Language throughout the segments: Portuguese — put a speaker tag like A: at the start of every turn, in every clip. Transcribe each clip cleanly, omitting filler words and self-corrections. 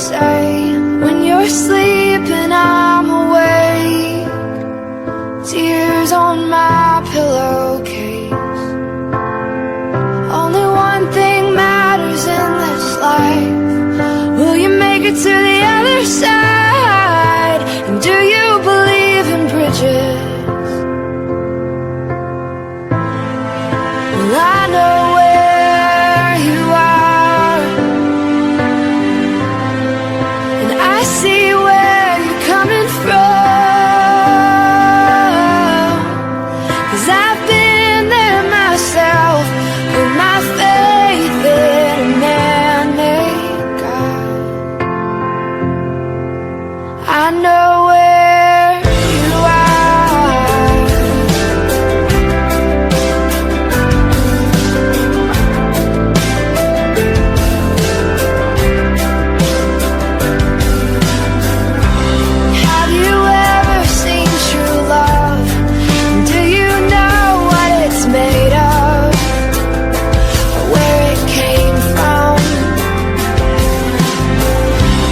A: say when you're sleeping I'm awake? Tears on my pillowcase. Only one thing matters in this life. Will you make it to the other side? And do you believe in bridges? Well, I know where you are, and I see where you're coming from, 'cause I've been there myself, put my faith in a man-made God. I know where you are. Have you ever seen true love? Do you know what it's made of? Or where it came from?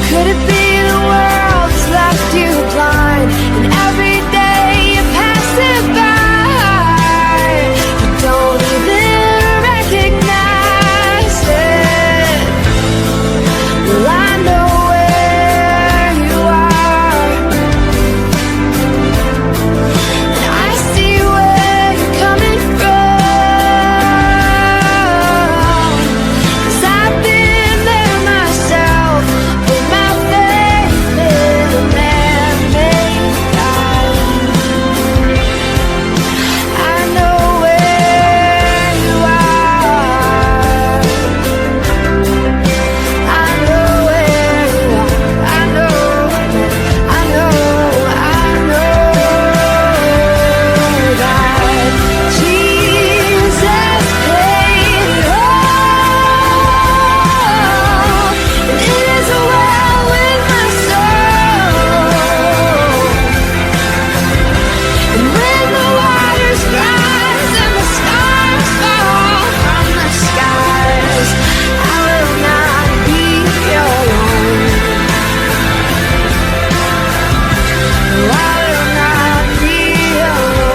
A: Could it be the world's left you blind, and every day you pass it by, you don't even recognize it? Well, I know where you are, and I see where you're coming from, 'cause I've been there myself, put my faith in a man-made God. I know where you are. I know where you are. I know that Jesus paid it all, and it is well with my soul. And when the waters rise and the stars fall from the skies, I will not be alone. No, I will not be alone.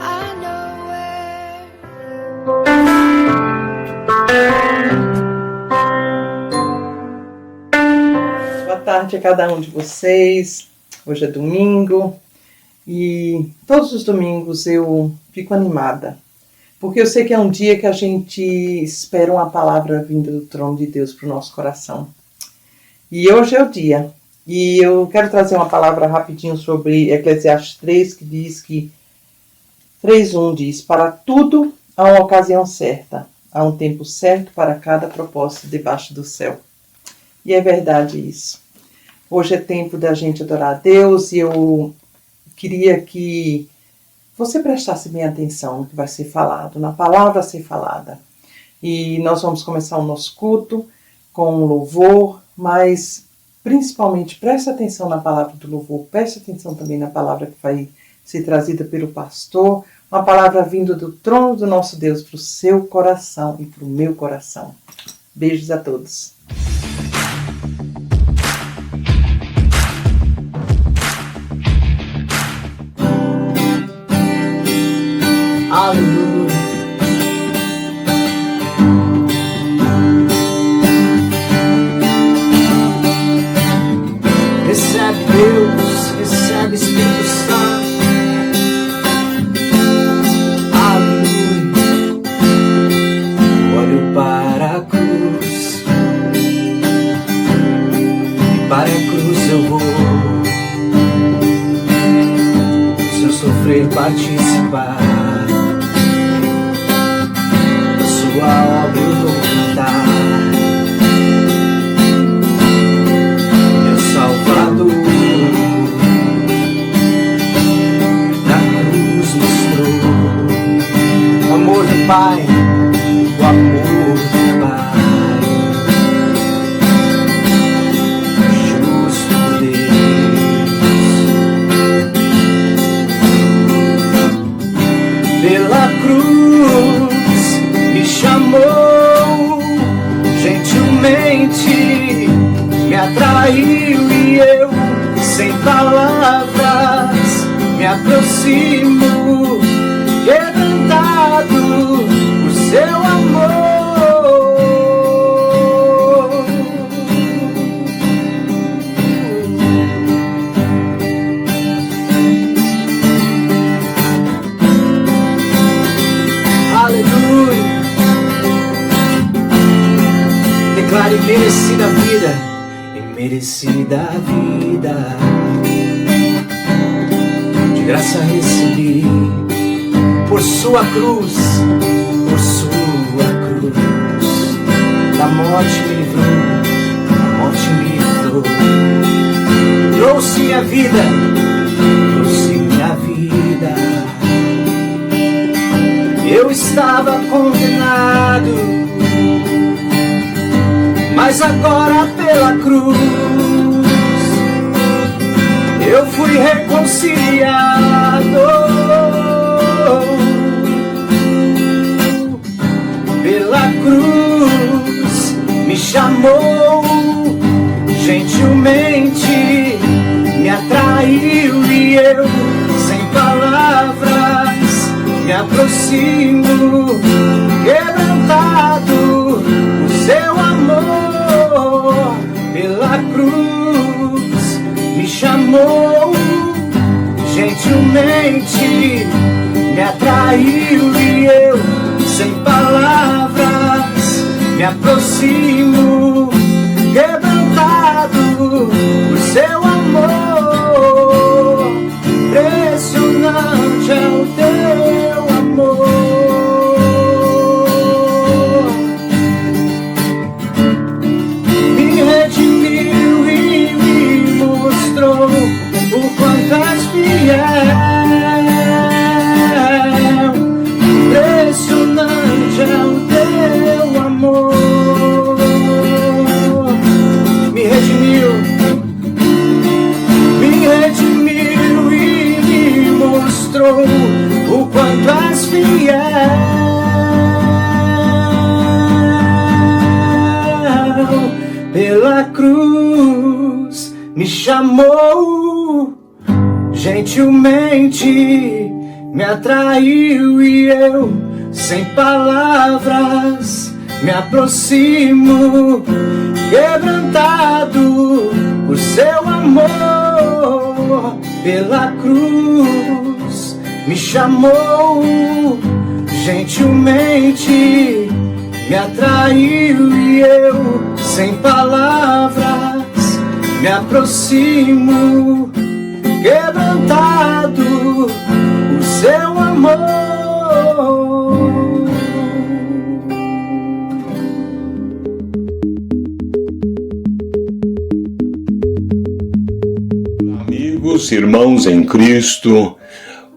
A: I know where.
B: Boa tarde a cada um de vocês. Hoje é domingo e todos os domingos eu fico animada, porque eu sei que é um dia que a gente espera uma palavra vinda do trono de Deus para o nosso coração. E hoje é o dia. E eu quero trazer uma palavra rapidinho sobre Eclesiastes 3, que diz que 3:1 diz: para tudo há uma ocasião certa, há um tempo certo para cada propósito debaixo do céu. E é verdade isso. Hoje é tempo da gente adorar a Deus e eu queria que você prestasse bem atenção no que vai ser falado, na palavra a ser falada. E nós vamos começar o nosso culto com louvor, mas principalmente preste atenção na palavra do louvor, preste atenção também na palavra que vai ser trazida pelo pastor, uma palavra vinda do trono do nosso Deus para o seu coração e para o meu coração. Beijos a todos.
C: Aleluia. Recebe Deus, recebe Espírito Santo. Aleluia. Olho para a cruz, e para a cruz eu vou. Se eu sofrer, participar sua obra eu vou cantar. Meu Salvador na cruz mostrou o amor do Pai, o amor do Pai, justo Deus. Pela cruz atraiu e eu, sem palavras, me aproximo, quebrantado por seu amor. Aleluia. Declare merecida a vida, merecida a vida. De graça recebi, por sua cruz, por sua cruz. Da morte me livrou, da morte me livrou. Trouxe minha vida, trouxe minha vida. Eu estava condenado, mas agora pela cruz eu fui reconciliado. Pela cruz me chamou, gentilmente me atraiu e eu, sem palavras, me aproximo, quebrantado por seu amor. Pela cruz me chamou, gentilmente me atraiu e eu, sem palavras, me aproximo, quebrantado por seu amor. Impressionante é o teu amor. Me redimiu e me mostrou o quanto és fiel. Impressionante é o teu amor. Me redimiu e me mostrou o quanto és fiel. Pela cruz me chamou, gentilmente me atraiu e eu, sem palavras, me aproximo, quebrantado por seu amor. Pela cruz me chamou, gentilmente me atraiu e eu, sem palavras, me aproximo, quebrantado por seu amor.
D: Amigos, irmãos em Cristo,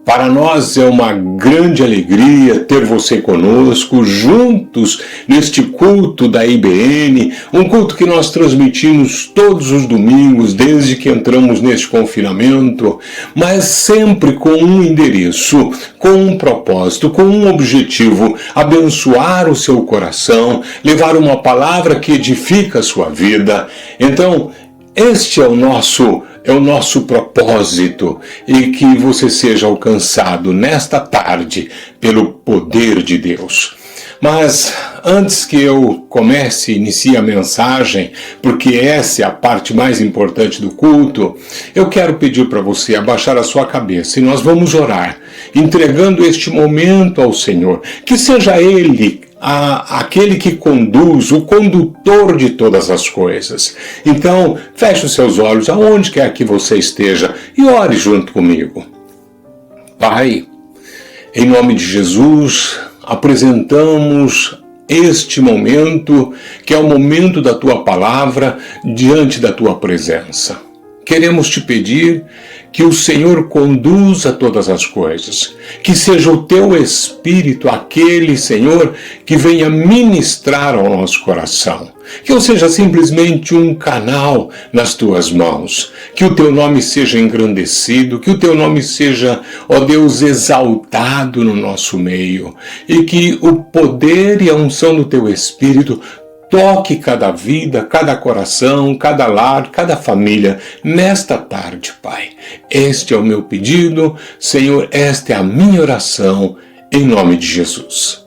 D: para nós é uma grande alegria ter você conosco, juntos neste culto da IBN, um culto que nós transmitimos todos os domingos, desde que entramos neste confinamento, mas sempre com um endereço, com um propósito, com um objetivo: abençoar o seu coração, levar uma palavra que edifica a sua vida. Então, este é o nosso propósito, e que você seja alcançado nesta tarde pelo poder de Deus. Mas antes que eu inicie a mensagem, porque essa é a parte mais importante do culto, eu quero pedir para você abaixar a sua cabeça e nós vamos orar, entregando este momento ao Senhor, que seja Ele aquele que conduz, o condutor de todas as coisas. Então, feche os seus olhos aonde quer que você esteja e ore junto comigo. Pai, em nome de Jesus, apresentamos este momento, que é o momento da Tua Palavra, diante da Tua presença. Queremos te pedir que o Senhor conduza todas as coisas, que seja o Teu Espírito aquele, Senhor, que venha ministrar ao nosso coração, que eu seja simplesmente um canal nas Tuas mãos, que o Teu nome seja engrandecido, que o Teu nome seja, ó Deus, exaltado no nosso meio, e que o poder e a unção do Teu Espírito toque cada vida, cada coração, cada lar, cada família nesta tarde, Pai. Este é o meu pedido, Senhor, esta é a minha oração, em nome de Jesus.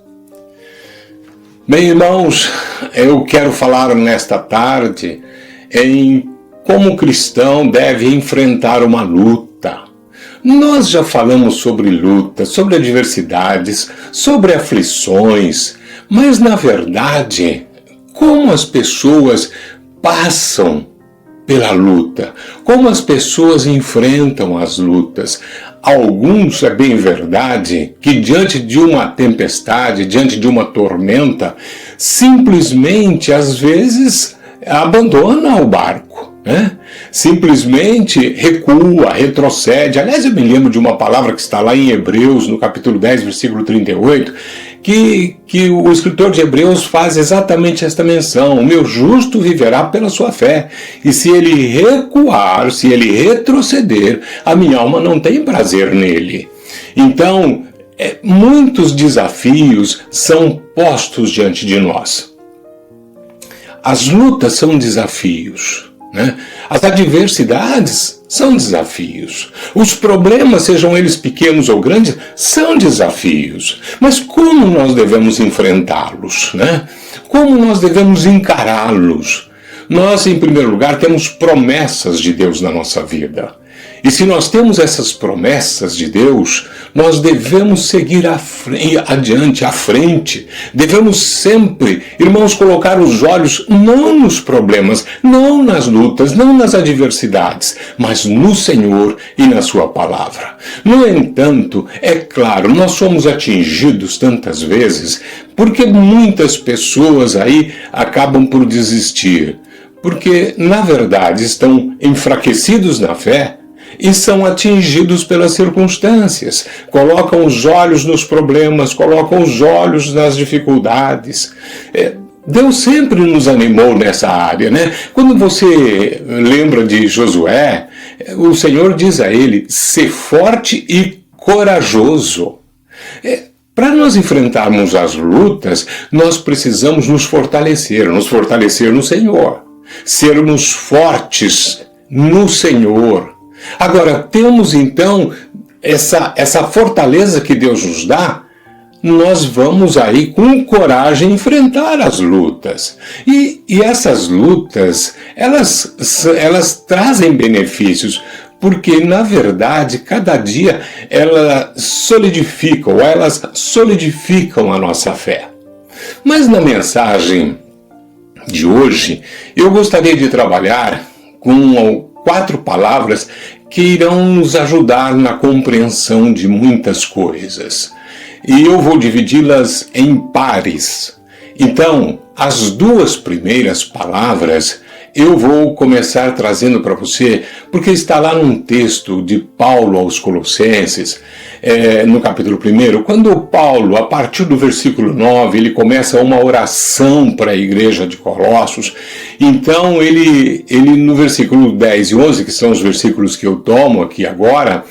D: Bem, irmãos, eu quero falar nesta tarde em como o cristão deve enfrentar uma luta. Nós já falamos sobre lutas, sobre adversidades, sobre aflições, mas na verdade, como as pessoas passam pela luta, como as pessoas enfrentam as lutas. Alguns, é bem verdade, que diante de uma tempestade, diante de uma tormenta, simplesmente, às vezes, abandona o barco, né? Simplesmente recua, retrocede. Aliás, eu me lembro de uma palavra que está lá em Hebreus, no capítulo 10, versículo 38, que o escritor de Hebreus faz exatamente esta menção: o meu justo viverá pela sua fé, e se ele recuar, se ele retroceder, a minha alma não tem prazer nele. Então, muitos desafios são postos diante de nós. As lutas são desafios, né? As adversidades são desafios. Os problemas, sejam eles pequenos ou grandes, são desafios. Mas como nós devemos enfrentá-los, né? Como nós devemos encará-los? Nós, em primeiro lugar, temos promessas de Deus na nossa vida. E se nós temos essas promessas de Deus, nós devemos seguir adiante, à frente. Devemos sempre, irmãos, colocar os olhos não nos problemas, não nas lutas, não nas adversidades, mas no Senhor e na sua palavra. No entanto, é claro, nós somos atingidos tantas vezes porque muitas pessoas aí acabam por desistir. Porque, na verdade, estão enfraquecidos na fé e são atingidos pelas circunstâncias. Colocam os olhos nos problemas, colocam os olhos nas dificuldades. Deus sempre nos animou nessa área, né? Quando você lembra de Josué, o Senhor diz a ele: ser forte e corajoso. Para nós enfrentarmos as lutas, nós precisamos nos fortalecer no Senhor. Sermos fortes no Senhor. Agora, temos então essa fortaleza que Deus nos dá, nós vamos aí com coragem enfrentar as lutas. E essas lutas, elas trazem benefícios, porque na verdade, cada dia elas solidificam a nossa fé. Mas na mensagem de hoje, eu gostaria de trabalhar com 4 palavras que irão nos ajudar na compreensão de muitas coisas. E eu vou dividi-las em pares. Então, as 2 primeiras palavras eu vou começar trazendo para você, porque está lá num texto de Paulo aos Colossenses, no capítulo 1, quando Paulo, a partir do versículo 9, ele começa uma oração para a igreja de Colossos. Então ele no versículo 10 e 11, que são os versículos que eu tomo aqui agora,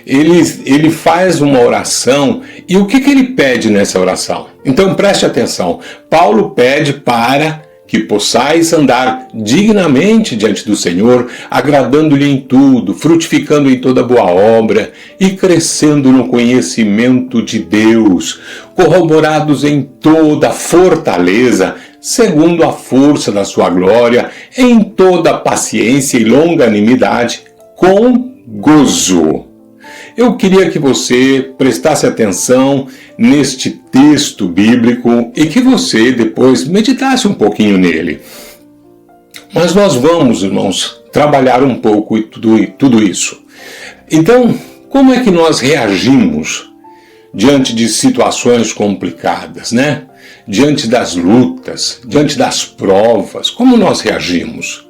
D: ele faz uma oração. E o que ele pede nessa oração? Então preste atenção. Paulo pede para que possais andar dignamente diante do Senhor, agradando-lhe em tudo, frutificando em toda boa obra e crescendo no conhecimento de Deus, corroborados em toda fortaleza, segundo a força da sua glória, em toda paciência e longanimidade, com gozo. Eu queria que você prestasse atenção neste texto bíblico e que você depois meditasse um pouquinho nele. Mas nós vamos, irmãos, trabalhar um pouco e tudo isso. Então, como é que nós reagimos diante de situações complicadas, né? Diante das lutas, diante das provas, como nós reagimos?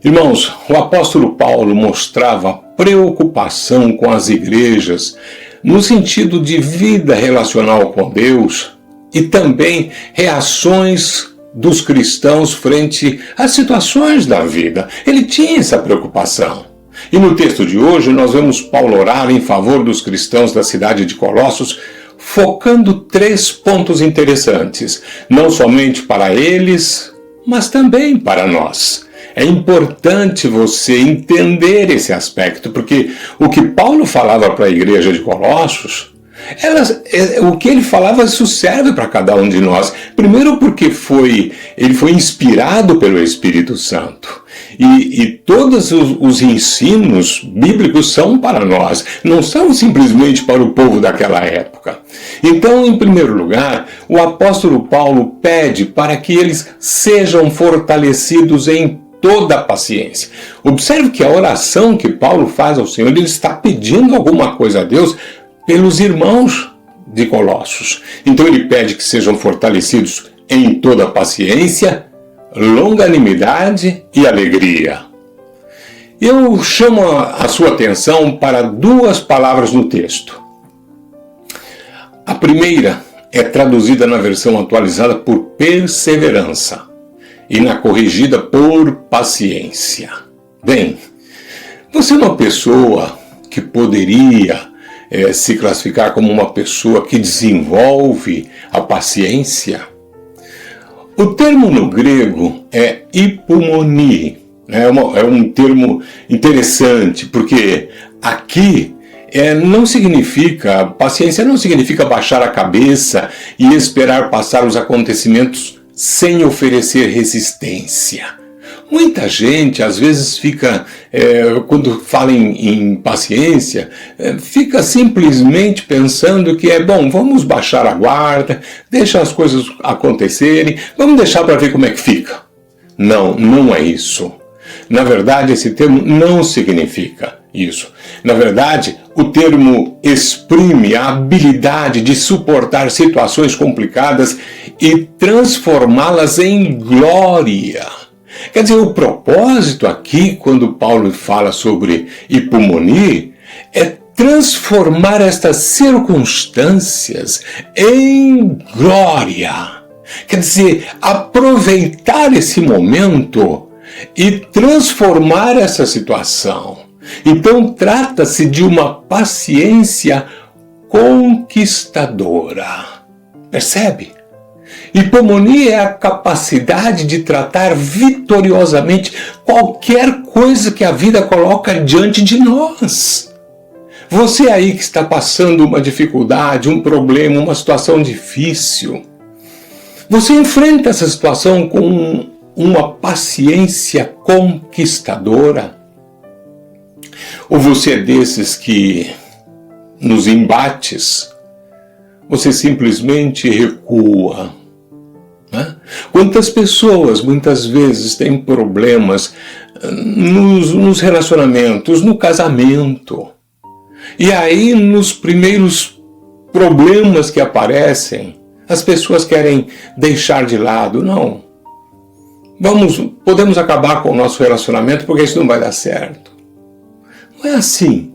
D: Irmãos, o apóstolo Paulo mostrava preocupação com as igrejas no sentido de vida relacional com Deus e também reações dos cristãos frente às situações da vida. Ele tinha essa preocupação. E no texto de hoje nós vemos Paulo orar em favor dos cristãos da cidade de Colossos, focando 3 pontos interessantes, não somente para eles, mas também para nós. É importante você entender esse aspecto, porque o que Paulo falava para a igreja de Colossos, o que ele falava, isso serve para cada um de nós. Primeiro porque ele foi inspirado pelo Espírito Santo. E todos os ensinos bíblicos são para nós, não são simplesmente para o povo daquela época. Então, em primeiro lugar, o apóstolo Paulo pede para que eles sejam fortalecidos em toda a paciência. Observe que a oração que Paulo faz ao Senhor, ele está pedindo alguma coisa a Deus pelos irmãos de Colossos. Então ele pede que sejam fortalecidos em toda a paciência, longanimidade e alegria. Eu chamo a sua atenção para 2 palavras no texto. A primeira é traduzida na versão atualizada por perseverança e na corrigida por paciência. Bem, você é uma pessoa que poderia se classificar como uma pessoa que desenvolve a paciência? O termo no grego é hipomoni. É um termo interessante, porque aqui paciência não significa baixar a cabeça e esperar passar os acontecimentos sem oferecer resistência. Muita gente, às vezes, quando fala em paciência, fica simplesmente pensando que vamos baixar a guarda, deixa as coisas acontecerem, vamos deixar para ver como é que fica. Não, não é isso. Na verdade, esse termo não significa isso. Na verdade, o termo exprime a habilidade de suportar situações complicadas e transformá-las em glória. Quer dizer, o propósito aqui, quando Paulo fala sobre hipomoni, é transformar estas circunstâncias em glória. Quer dizer, aproveitar esse momento e transformar essa situação. Então, trata-se de uma paciência conquistadora. Percebe? Hipomoni é a capacidade de tratar vitoriosamente qualquer coisa que a vida coloca diante de nós. Você aí que está passando uma dificuldade, um problema, uma situação difícil, você enfrenta essa situação com uma paciência conquistadora? Ou você é desses que, nos embates, você simplesmente recua? Né? Quantas pessoas, muitas vezes, têm problemas nos relacionamentos, no casamento. E aí, nos primeiros problemas que aparecem, as pessoas querem deixar de lado. Não. Podemos acabar com o nosso relacionamento porque isso não vai dar certo. Não é assim.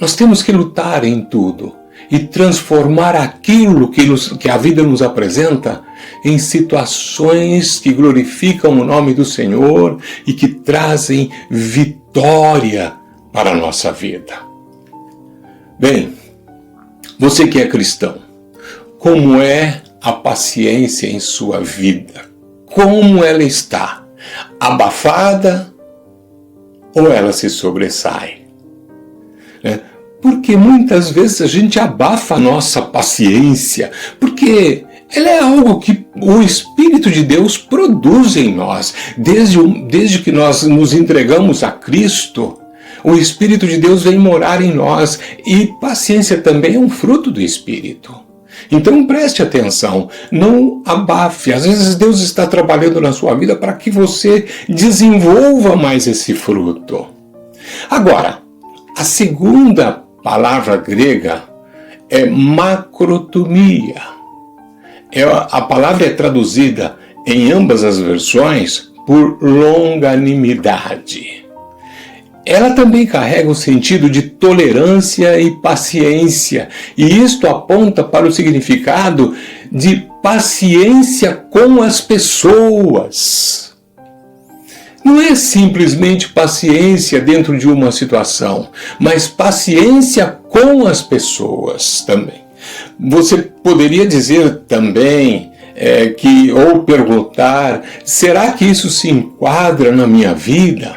D: Nós temos que lutar em tudo e transformar aquilo que a vida nos apresenta em situações que glorificam o nome do Senhor e que trazem vitória para a nossa vida. Bem, você que é cristão, como é a paciência em sua vida? Como ela está? Abafada ou ela se sobressai? Porque muitas vezes a gente abafa a nossa paciência, porque ela é algo que o Espírito de Deus produz em nós. Desde que nós nos entregamos a Cristo, o Espírito de Deus vem morar em nós, e paciência também é um fruto do Espírito. Então preste atenção, não abafe. Às vezes Deus está trabalhando na sua vida para que você desenvolva mais esse fruto. Agora, a segunda palavra grega é macrotomia. A palavra é traduzida em ambas as versões por longanimidade. Ela também carrega o sentido de tolerância e paciência, e isto aponta para o significado de paciência com as pessoas. Não é simplesmente paciência dentro de uma situação, mas paciência com as pessoas também. Você poderia dizer também ou perguntar, será que isso se enquadra na minha vida?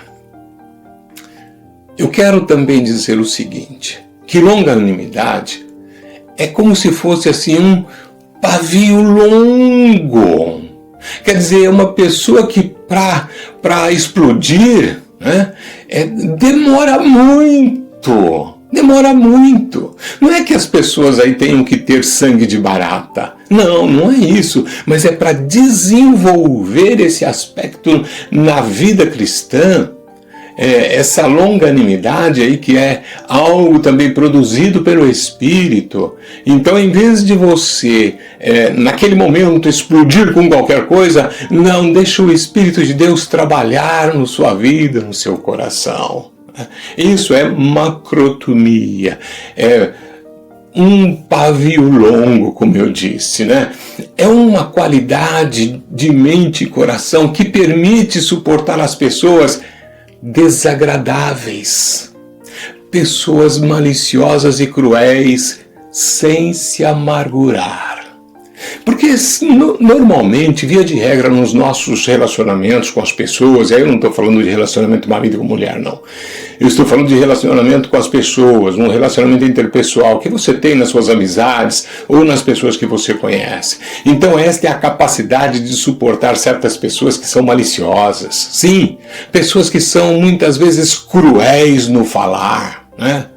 D: Eu quero também dizer o seguinte, que longanimidade é como se fosse assim um pavio longo. Quer dizer, é uma pessoa que para explodir, né, demora muito. Demora muito. Não é que as pessoas aí tenham que ter sangue de barata. Não, não é isso. Mas é para desenvolver esse aspecto na vida cristã, essa longanimidade aí que é algo também produzido pelo Espírito. Então, em vez de você, naquele momento, explodir com qualquer coisa, não, deixa o Espírito de Deus trabalhar na sua vida, no seu coração. Isso é macrotomia, é um pavio longo, como eu disse, né? É uma qualidade de mente e coração que permite suportar as pessoas desagradáveis, pessoas maliciosas e cruéis, sem se amargurar. Porque normalmente, via de regra, nos nossos relacionamentos com as pessoas, aí eu não estou falando de relacionamento marido com mulher, não. Eu estou falando de relacionamento com as pessoas, um relacionamento interpessoal que você tem nas suas amizades ou nas pessoas que você conhece. Então esta é a capacidade de suportar certas pessoas que são maliciosas. Sim, pessoas que são muitas vezes cruéis no falar, né?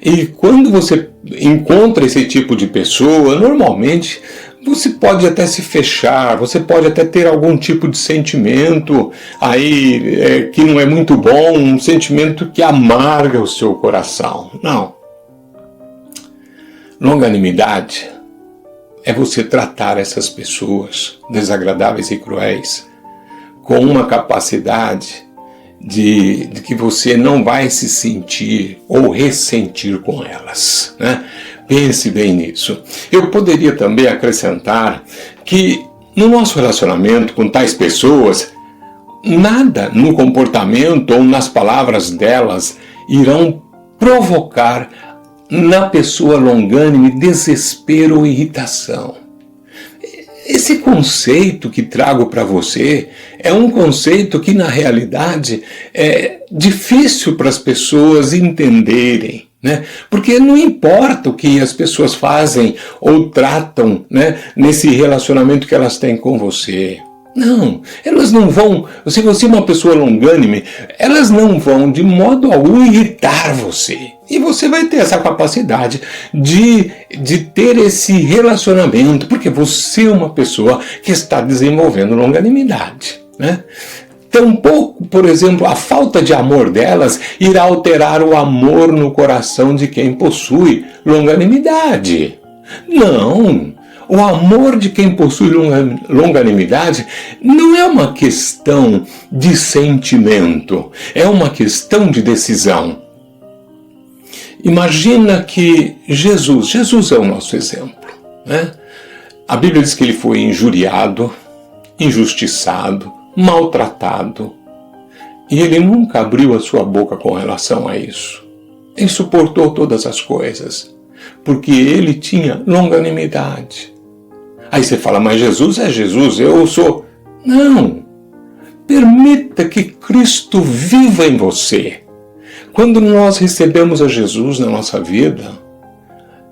D: E quando você encontra esse tipo de pessoa, normalmente você pode até se fechar, você pode até ter algum tipo de sentimento aí que não é muito bom, um sentimento que amarga o seu coração. Não. Longanimidade é você tratar essas pessoas desagradáveis e cruéis com uma capacidade de que você não vai se sentir ou ressentir com elas, né? Pense bem nisso. Eu poderia também acrescentar que no nosso relacionamento com tais pessoas, nada no comportamento ou nas palavras delas irão provocar na pessoa longânime desespero ou irritação. Esse conceito que trago para você é um conceito que na realidade é difícil para as pessoas entenderem, né? Porque não importa o que as pessoas fazem ou tratam, né, nesse relacionamento que elas têm com você. Não, elas não vão, se você é uma pessoa longânime, elas não vão de modo algum irritar você. E você vai ter essa capacidade de ter esse relacionamento, porque você é uma pessoa que está desenvolvendo longanimidade, né? Tampouco, por exemplo, a falta de amor delas irá alterar o amor no coração de quem possui longanimidade. Não! O amor de quem possui longanimidade não é uma questão de sentimento, é uma questão de decisão. Imagina que Jesus é o nosso exemplo, né? A Bíblia diz que ele foi injuriado, injustiçado, maltratado, e ele nunca abriu a sua boca com relação a isso. Ele suportou todas as coisas, porque ele tinha longanimidade. Aí você fala, mas Jesus é Jesus, eu sou... Não! Permita que Cristo viva em você. Quando nós recebemos a Jesus na nossa vida,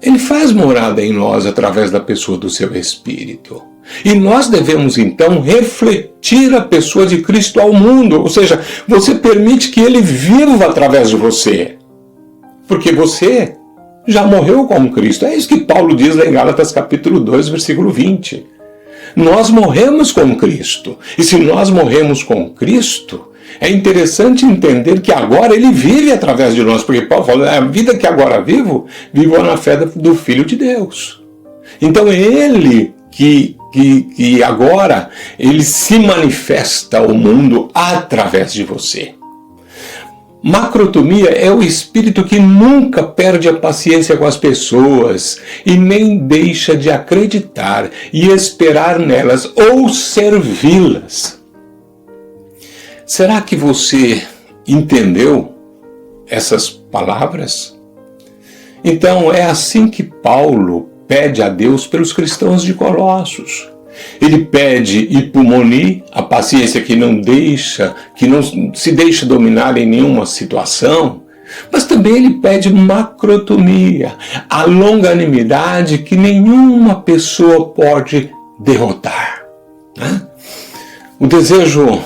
D: Ele faz morada em nós através da pessoa do seu Espírito. E nós devemos então refletir a pessoa de Cristo ao mundo, ou seja, você permite que Ele viva através de você. Porque você já morreu com Cristo. É isso que Paulo diz lá em Gálatas capítulo 2, versículo 20. Nós morremos com Cristo. E se nós morremos com Cristo, é interessante entender que agora Ele vive através de nós. Porque Paulo fala, a vida que agora vivo na fé do Filho de Deus. Então é Ele que agora Ele se manifesta ao mundo através de você. Macrotomia é o espírito que nunca perde a paciência com as pessoas e nem deixa de acreditar e esperar nelas ou servi-las. Será que você entendeu essas palavras? Então é assim que Paulo pede a Deus pelos cristãos de Colossos. Ele pede hipomoni, a paciência que não se deixa dominar em nenhuma situação, mas também ele pede macrotomia, a longanimidade que nenhuma pessoa pode derrotar. Né? O desejo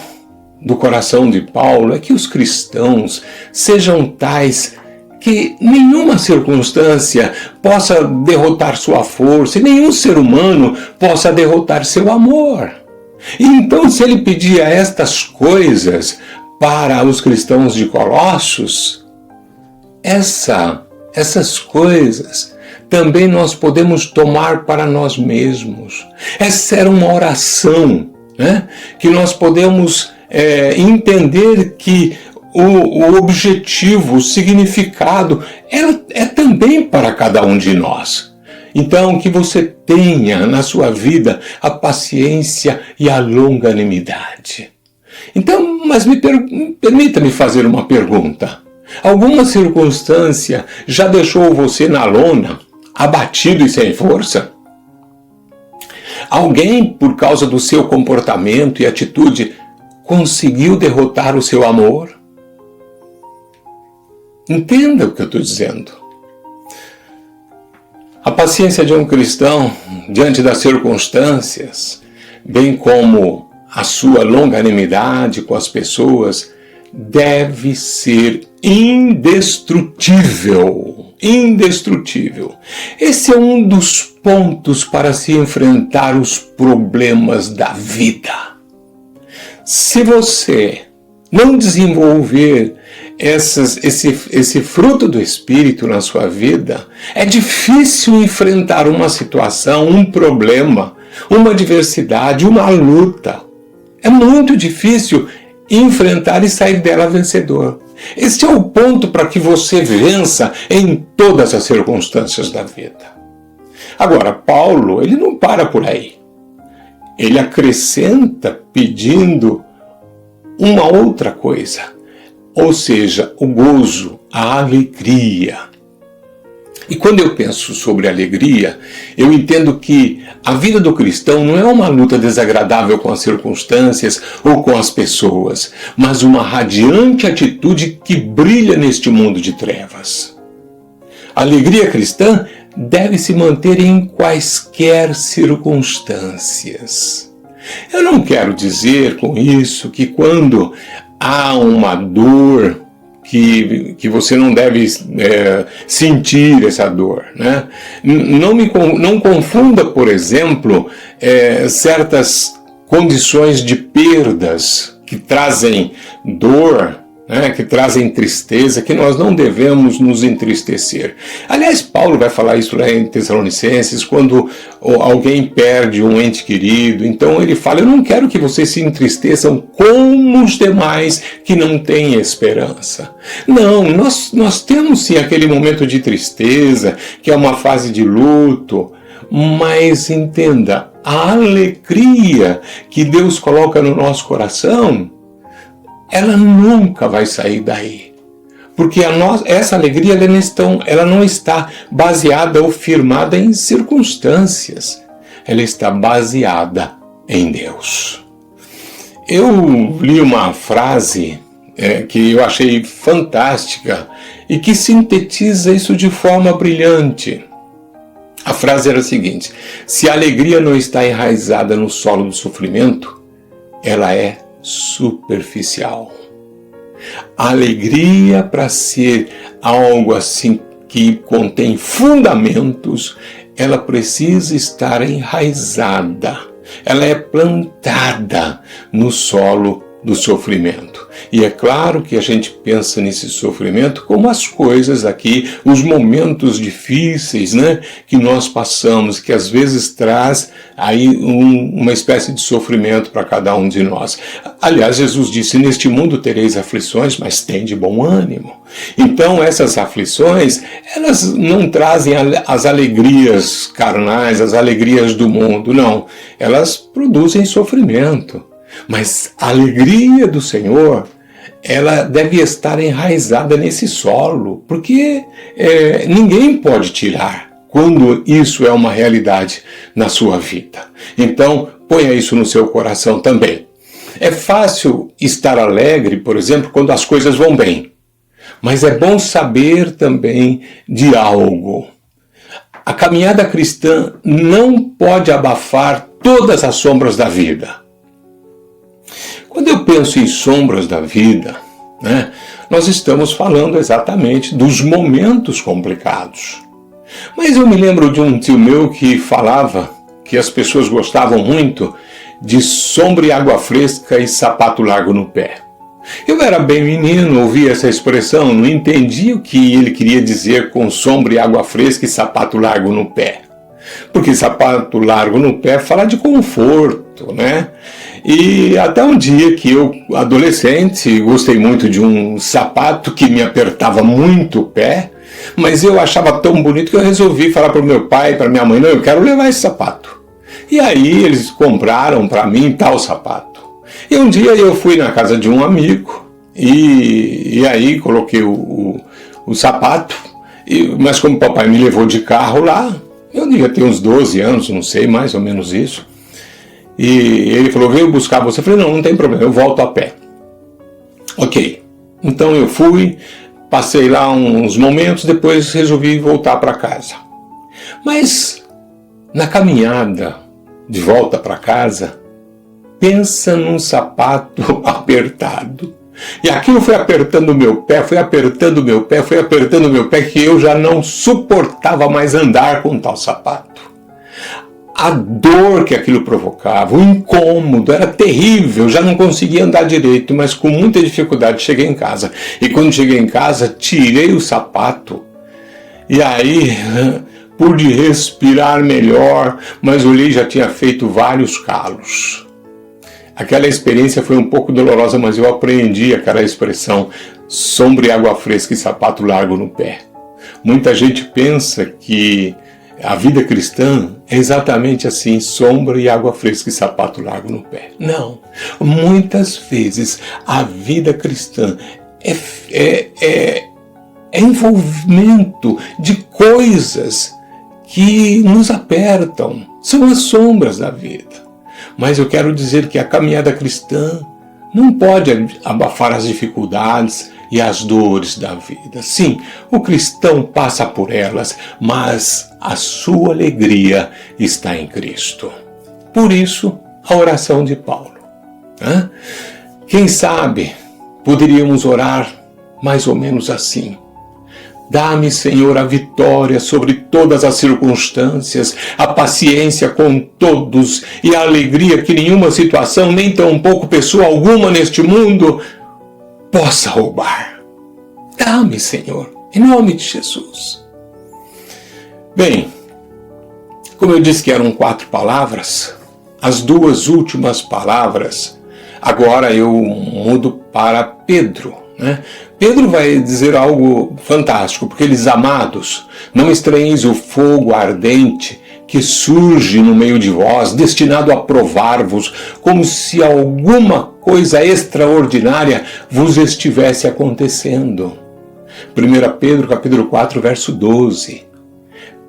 D: do coração de Paulo é que os cristãos sejam tais que nenhuma circunstância possa derrotar sua força e nenhum ser humano possa derrotar seu amor. E então, se ele pedia estas coisas para os cristãos de Colossos, essas coisas também nós podemos tomar para nós mesmos. Essa era uma oração, né? Que nós podemos entender que o objetivo, o significado é também para cada um de nós. Então, que você tenha na sua vida a paciência e a longanimidade. Então, mas permita-me fazer uma pergunta. Alguma circunstância já deixou você na lona, abatido e sem força? Alguém, por causa do seu comportamento e atitude, conseguiu derrotar o seu amor? Entenda o que eu estou dizendo. A paciência de um cristão diante das circunstâncias, bem como a sua longanimidade com as pessoas, deve ser indestrutível. Indestrutível. Esse é um dos pontos para se enfrentar os problemas da vida. Se você não desenvolver esse fruto do Espírito na sua vida, é difícil enfrentar uma situação, um problema, uma adversidade, uma luta. É muito difícil enfrentar e sair dela vencedor. Esse é o ponto para que você vença em todas as circunstâncias da vida. Agora, Paulo, ele não para por aí. Ele acrescenta pedindo uma outra coisa. Ou seja, o gozo, a alegria. E quando eu penso sobre alegria, eu entendo que a vida do cristão não é uma luta desagradável com as circunstâncias ou com as pessoas, mas uma radiante atitude que brilha neste mundo de trevas. A alegria cristã deve se manter em quaisquer circunstâncias. Eu não quero dizer com isso que quando há uma dor que você não deve sentir essa dor, né? Não confunda, por exemplo, certas condições de perdas que trazem dor, né, que trazem tristeza, que nós não devemos nos entristecer. Aliás, Paulo vai falar isso lá em Tessalonicenses, quando alguém perde um ente querido. Então ele fala, eu não quero que vocês se entristeçam como os demais que não têm esperança. Não, nós temos sim aquele momento de tristeza, que é uma fase de luto, mas entenda, a alegria que Deus coloca no nosso coração, ela nunca vai sair daí. Porque essa alegria ela não está baseada ou firmada em circunstâncias. Ela está baseada em Deus. Eu li uma frase que eu achei fantástica e que sintetiza isso de forma brilhante. A frase era a seguinte: se a alegria não está enraizada no solo do sofrimento, ela é superficial. A alegria, para ser algo assim que contém fundamentos, ela precisa estar enraizada. Ela é plantada no solo do sofrimento. E é claro que a gente pensa nesse sofrimento como as coisas aqui, os momentos difíceis, né, que nós passamos, que às vezes traz aí uma espécie de sofrimento para cada um de nós. Aliás, Jesus disse, neste mundo tereis aflições, mas tende bom ânimo. Então essas aflições, elas não trazem as alegrias carnais, as alegrias do mundo, não. Elas produzem sofrimento. Mas a alegria do Senhor, ela deve estar enraizada nesse solo, porque ninguém pode tirar quando isso é uma realidade na sua vida. Então, ponha isso no seu coração também. É fácil estar alegre, por exemplo, quando as coisas vão bem. Mas é bom saber também de algo. A caminhada cristã não pode abafar todas as sombras da vida. Quando eu penso em sombras da vida, nós estamos falando exatamente dos momentos complicados. Mas eu me lembro de um tio meu que falava que as pessoas gostavam muito de sombra e água fresca e sapato largo no pé. Eu era bem menino, ouvia essa expressão, não entendia o que ele queria dizer com sombra e água fresca e sapato largo no pé. Porque sapato largo no pé fala de conforto, né? E até um dia que eu, adolescente, gostei muito de um sapato que me apertava muito o pé, mas eu achava tão bonito que eu resolvi falar para o meu pai e para minha mãe, não, eu quero levar esse sapato. E aí eles compraram para mim tal sapato. E um dia eu fui na casa de um amigo e aí coloquei o sapato, mas como o papai me levou de carro lá, eu devia ter uns 12 anos, não sei, mais ou menos isso. E ele falou, veio buscar você. Eu falei, não tem problema, eu volto a pé. Ok, então eu fui, passei lá uns momentos, depois resolvi voltar para casa. Mas na caminhada de volta para casa, pensa num sapato apertado. E aquilo foi apertando o meu pé, foi apertando o meu pé, foi apertando o meu pé, que eu já não suportava mais andar com tal sapato. A dor que aquilo provocava, o incômodo, era terrível, eu já não conseguia andar direito, mas com muita dificuldade cheguei em casa. E quando cheguei em casa, tirei o sapato, e aí pude respirar melhor, mas olhei, já tinha feito vários calos. Aquela experiência foi um pouco dolorosa, mas eu aprendi aquela expressão, sombra e água fresca e sapato largo no pé. Muita gente pensa que a vida cristã é exatamente assim, sombra e água fresca e sapato largo no pé. Não, muitas vezes a vida cristã é envolvimento de coisas que nos apertam, são as sombras da vida. Mas eu quero dizer que a caminhada cristã não pode abafar as dificuldades e as dores da vida. Sim, o cristão passa por elas, mas a sua alegria está em Cristo. Por isso, a oração de Paulo. Quem sabe poderíamos orar mais ou menos assim. Dá-me, Senhor, a vitória sobre todas as circunstâncias, a paciência com todos e a alegria que nenhuma situação, nem tampouco pessoa alguma neste mundo possa roubar. Dá-me, Senhor, em nome de Jesus. Bem, como eu disse que eram 4 palavras, as 2 últimas palavras, agora eu mudo para Pedro. Pedro vai dizer algo fantástico, porque ele diz, amados, não estranheis o fogo ardente que surge no meio de vós, destinado a provar-vos, como se alguma coisa extraordinária vos estivesse acontecendo. 1 Pedro, capítulo 4, verso 12.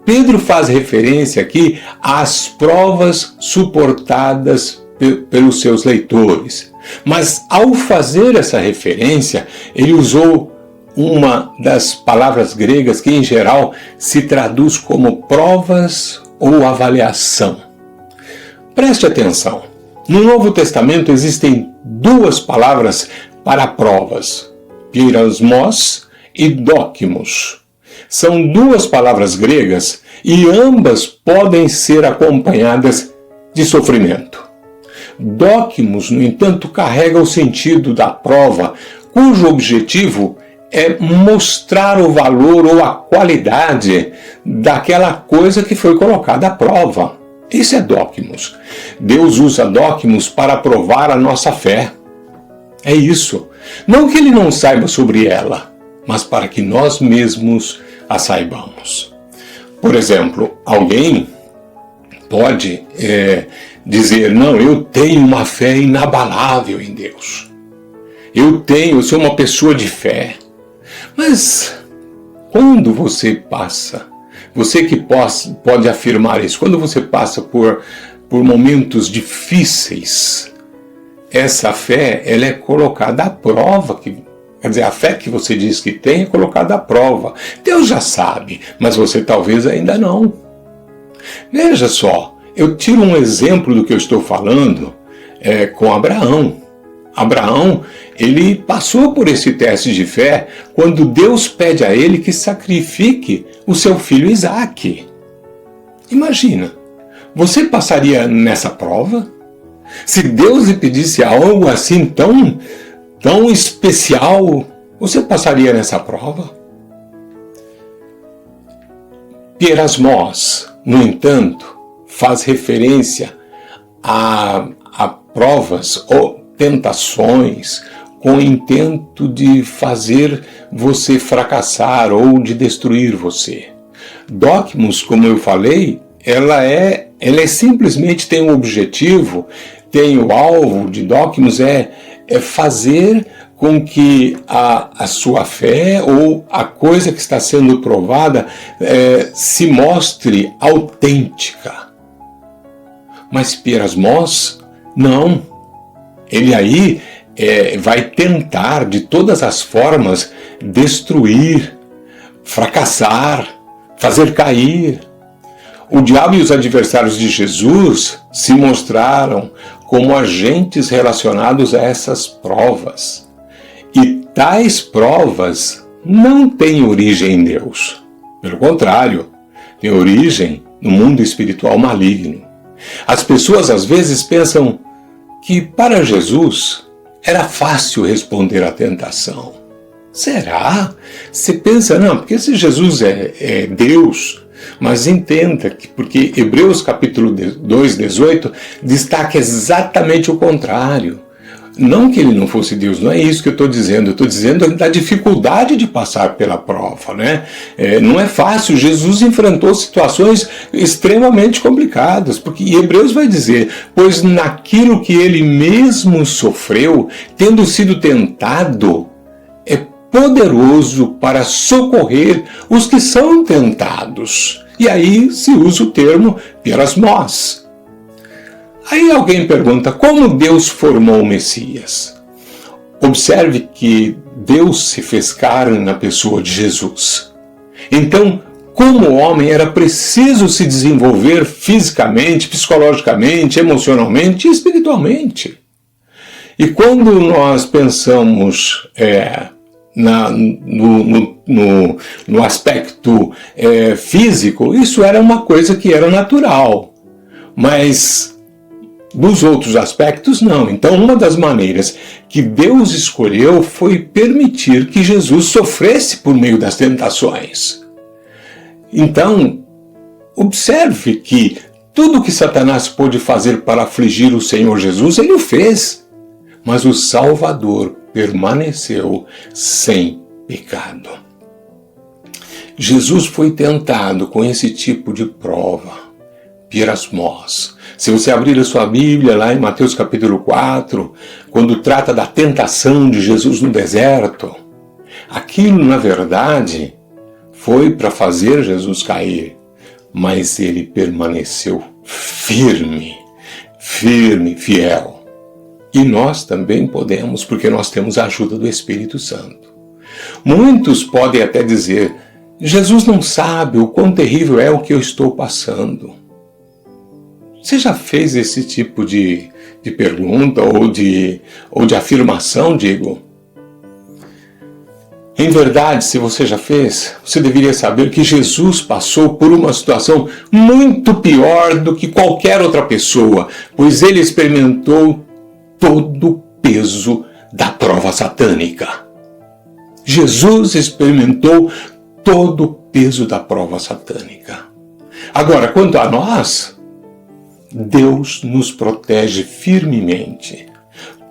D: Pedro faz referência aqui às provas suportadas pelos seus leitores. Mas ao fazer essa referência, ele usou uma das palavras gregas que em geral se traduz como provas ou avaliação. Preste atenção, no Novo Testamento existem 2 palavras para provas, peirasmos e dókimos. São 2 palavras gregas e ambas podem ser acompanhadas de sofrimento. Dókimos, no entanto, carrega o sentido da prova, cujo objetivo é mostrar o valor ou a qualidade daquela coisa que foi colocada à prova. Isso é dókimos. Deus usa dókimos para provar a nossa fé. É isso. Não que ele não saiba sobre ela, mas para que nós mesmos a saibamos. Por exemplo, alguém pode dizer, não, eu tenho uma fé inabalável em Deus. Eu sou uma pessoa de fé. Mas quando você Você que pode afirmar isso, quando você passa por momentos difíceis, essa fé ela é colocada à prova, quer dizer, a fé que você diz que tem é colocada à prova. Deus já sabe, mas você talvez ainda não. Veja só, eu tiro um exemplo do que eu estou falando com Abraão. Abraão, ele passou por esse teste de fé quando Deus pede a ele que sacrifique o seu filho Isaque. Imagina, você passaria nessa prova? Se Deus lhe pedisse algo assim tão especial, você passaria nessa prova? Pierasmos, no entanto, faz referência a provas ou tentações com o intento de fazer você fracassar ou de destruir você. Dokimos, como eu falei, ela simplesmente tem um objetivo, tem o alvo de Dokimos é fazer com que a sua fé ou a coisa que está sendo provada se mostre autêntica. Mas Pierasmos, não. Ele aí vai tentar de todas as formas destruir, fracassar, fazer cair. O diabo e os adversários de Jesus se mostraram como agentes relacionados a essas provas. E tais provas não têm origem em Deus. Pelo contrário, têm origem no mundo espiritual maligno. As pessoas às vezes pensam que para Jesus era fácil responder à tentação. Será? Você pensa, não, porque se Jesus é Deus, mas entenda que, porque Hebreus capítulo 2, 18, destaca exatamente o contrário. Não que ele não fosse Deus, não é isso que eu estou dizendo da dificuldade de passar pela prova, né? Não é fácil, Jesus enfrentou situações extremamente complicadas, porque Hebreus vai dizer, pois naquilo que ele mesmo sofreu, tendo sido tentado, é poderoso para socorrer os que são tentados. E aí se usa o termo pierasmos. Aí alguém pergunta, como Deus formou o Messias? Observe que Deus se fez carne na pessoa de Jesus. Então, como homem, era preciso se desenvolver fisicamente, psicologicamente, emocionalmente e espiritualmente. E quando nós pensamos no aspecto físico, isso era uma coisa que era natural. Mas dos outros aspectos, não. Então, uma das maneiras que Deus escolheu foi permitir que Jesus sofresse por meio das tentações. Então, observe que tudo que Satanás pôde fazer para afligir o Senhor Jesus, ele o fez. Mas o Salvador permaneceu sem pecado. Jesus foi tentado com esse tipo de prova, pierasmos. Se você abrir a sua Bíblia lá em Mateus capítulo 4, quando trata da tentação de Jesus no deserto, aquilo na verdade foi para fazer Jesus cair, mas ele permaneceu firme, fiel. E nós também podemos, porque nós temos a ajuda do Espírito Santo. Muitos podem até dizer, Jesus não sabe o quão terrível é o que eu estou passando. Você já fez esse tipo de pergunta ou de afirmação, digo? Em verdade, se você já fez, você deveria saber que Jesus passou por uma situação muito pior do que qualquer outra pessoa, pois ele experimentou todo o peso da prova satânica. Jesus experimentou todo o peso da prova satânica. Agora, quanto a nós, Deus nos protege firmemente.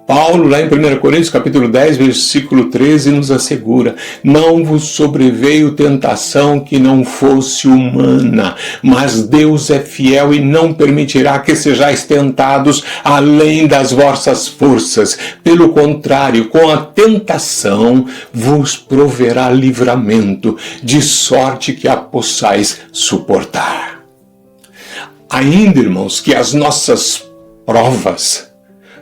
D: Paulo, lá em 1 Coríntios, capítulo 10, versículo 13, nos assegura: não vos sobreveio tentação que não fosse humana, mas Deus é fiel e não permitirá que sejais tentados além das vossas forças. Pelo contrário, com a tentação vos proverá livramento, de sorte que a possais suportar. Ainda, irmãos, que as nossas provas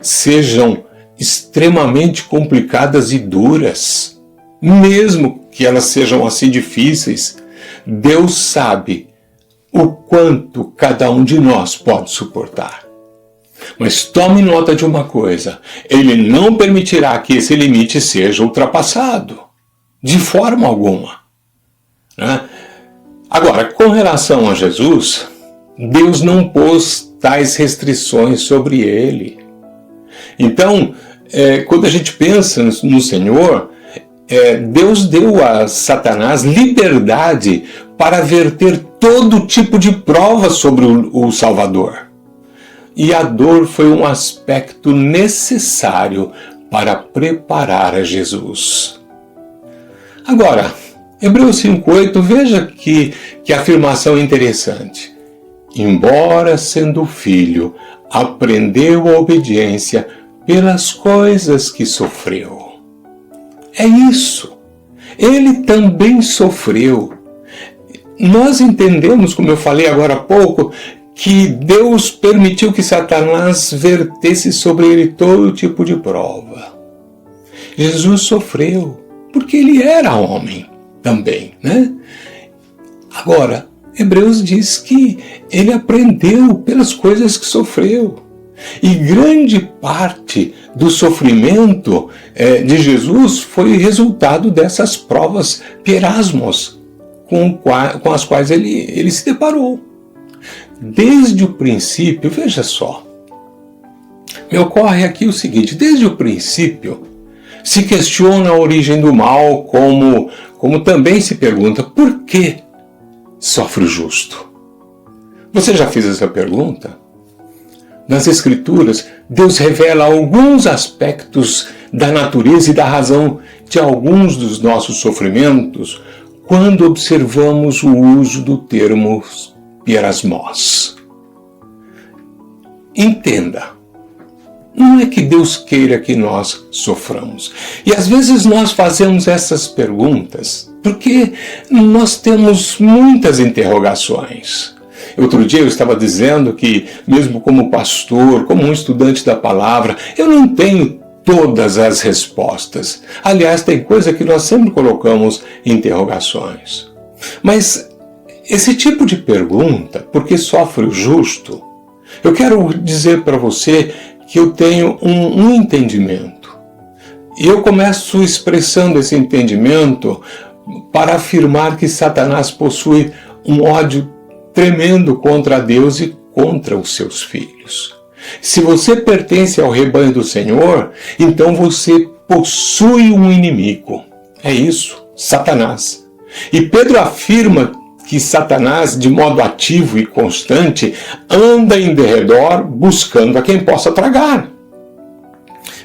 D: sejam extremamente complicadas e duras, mesmo que elas sejam assim difíceis, Deus sabe o quanto cada um de nós pode suportar. Mas tome nota de uma coisa: Ele não permitirá que esse limite seja ultrapassado, de forma alguma, né? Agora, com relação a Jesus, Deus não pôs tais restrições sobre ele. Então, quando a gente pensa no Senhor, Deus deu a Satanás liberdade para verter todo tipo de prova sobre o Salvador. E a dor foi um aspecto necessário para preparar a Jesus. Agora, Hebreus 5,8, veja que afirmação interessante. Embora sendo filho, aprendeu a obediência pelas coisas que sofreu. É isso. Ele também sofreu. Nós entendemos, como eu falei agora há pouco, que Deus permitiu que Satanás vertesse sobre ele todo tipo de prova. Jesus sofreu, porque ele era homem também, né? Agora, Hebreus diz que ele aprendeu pelas coisas que sofreu. E grande parte do sofrimento de Jesus foi resultado dessas provas perasmos com as quais ele se deparou. Desde o princípio, veja só, me ocorre aqui o seguinte: desde o princípio se questiona a origem do mal, como também se pergunta por que sofre o justo. Você já fez essa pergunta? Nas Escrituras, Deus revela alguns aspectos da natureza e da razão de alguns dos nossos sofrimentos quando observamos o uso do termo pierasmos. Entenda, não é que Deus queira que nós soframos. E às vezes nós fazemos essas perguntas porque nós temos muitas interrogações. Outro dia eu estava dizendo que, mesmo como pastor, como um estudante da palavra, eu não tenho todas as respostas. Aliás, tem coisa que nós sempre colocamos interrogações. Mas esse tipo de pergunta, por que sofre o justo? Eu quero dizer para você que eu tenho um entendimento. E eu começo expressando esse entendimento para afirmar que Satanás possui um ódio tremendo contra Deus e contra os seus filhos. Se você pertence ao rebanho do Senhor, então você possui um inimigo. É isso, Satanás. E Pedro afirma que Satanás, de modo ativo e constante, anda em derredor buscando a quem possa tragar.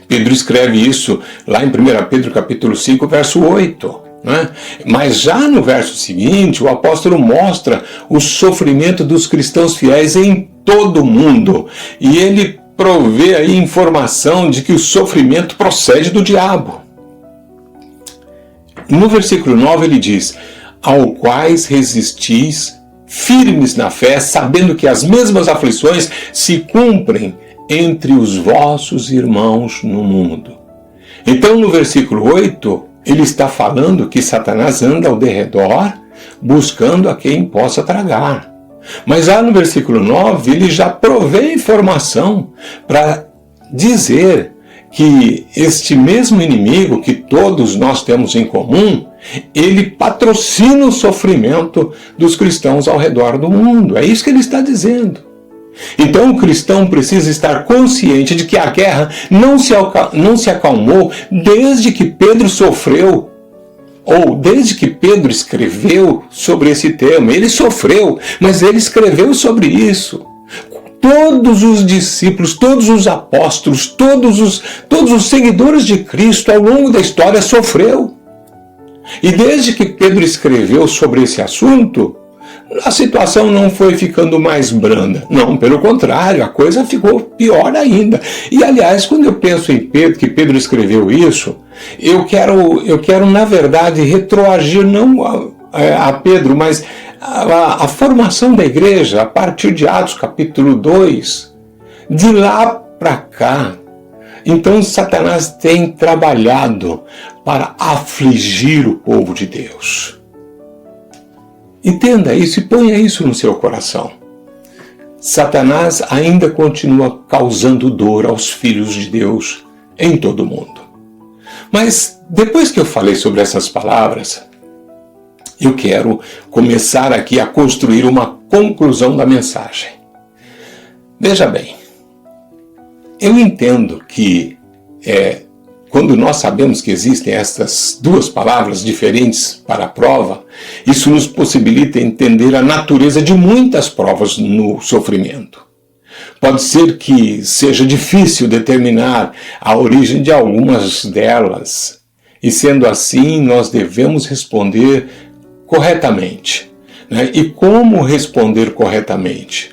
D: Pedro escreve isso lá em 1 Pedro capítulo 5, verso 8. Né? Mas já no verso seguinte, o apóstolo mostra o sofrimento dos cristãos fiéis em todo o mundo. E ele provê aí informação de que o sofrimento procede do diabo. No versículo 9 ele diz: ao quais resistis firmes na fé, sabendo que as mesmas aflições se cumprem entre os vossos irmãos no mundo. Então no versículo 8, ele está falando que Satanás anda ao derredor buscando a quem possa tragar. Mas lá no versículo 9, ele já provê informação para dizer que este mesmo inimigo que todos nós temos em comum, ele patrocina o sofrimento dos cristãos ao redor do mundo. É isso que ele está dizendo. Então o cristão precisa estar consciente de que a guerra não se acalmou desde que Pedro sofreu, ou desde que Pedro escreveu sobre esse tema. Ele sofreu, mas ele escreveu sobre isso. todos os discípulos, todos os apóstolos, todos os seguidores de Cristo ao longo da história sofreu. E desde que Pedro escreveu sobre esse assunto, a situação não foi ficando mais branda. Não, pelo contrário, a coisa ficou pior ainda. E, aliás, quando eu penso em Pedro, que Pedro escreveu isso, eu quero na verdade, retroagir não a Pedro, mas a formação da igreja, a partir de Atos capítulo 2, de lá para cá. Então, Satanás tem trabalhado para afligir o povo de Deus. Entenda isso e ponha isso no seu coração. Satanás ainda continua causando dor aos filhos de Deus em todo o mundo. Mas depois que eu falei sobre essas palavras, eu quero começar aqui a construir uma conclusão da mensagem. Veja bem, eu entendo que quando nós sabemos que existem essas duas palavras diferentes para a prova, isso nos possibilita entender a natureza de muitas provas no sofrimento. Pode ser que seja difícil determinar a origem de algumas delas, e sendo assim, nós devemos responder corretamente. E como responder corretamente?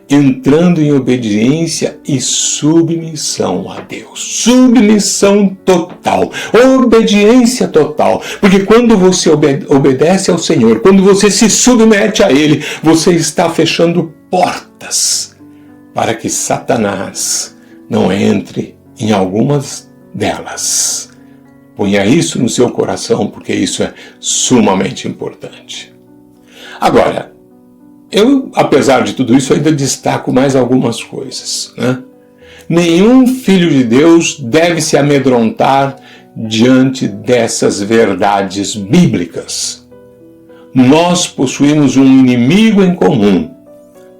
D: Entrando em obediência e submissão a Deus. Submissão total. Obediência total. Porque quando você obedece ao Senhor, quando você se submete a Ele, você está fechando portas para que Satanás não entre em algumas delas. Ponha isso no seu coração, porque isso é sumamente importante. Agora, eu, apesar de tudo isso, ainda destaco mais algumas coisas. Nenhum filho de Deus deve se amedrontar diante dessas verdades bíblicas. Nós possuímos um inimigo em comum,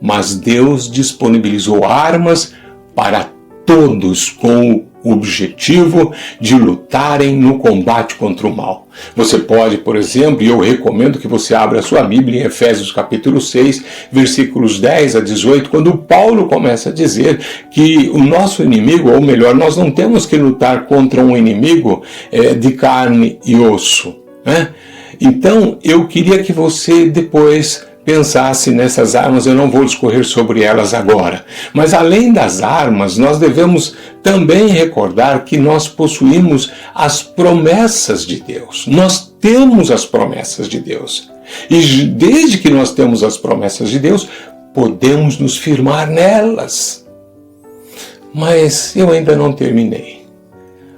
D: mas Deus disponibilizou armas para todos com o objetivo de lutarem no combate contra o mal. Você pode, por exemplo, e eu recomendo que você abra a sua Bíblia em Efésios capítulo 6, versículos 10 a 18, quando Paulo começa a dizer que o nosso inimigo, ou melhor, nós não temos que lutar contra um inimigo de carne e osso. Então, eu queria que você depois pensasse nessas armas. Eu não vou discorrer sobre elas agora. Mas além das armas, nós devemos também recordar que nós possuímos as promessas de Deus. Nós temos as promessas de Deus. E desde que nós temos as promessas de Deus, podemos nos firmar nelas. Mas eu ainda não terminei.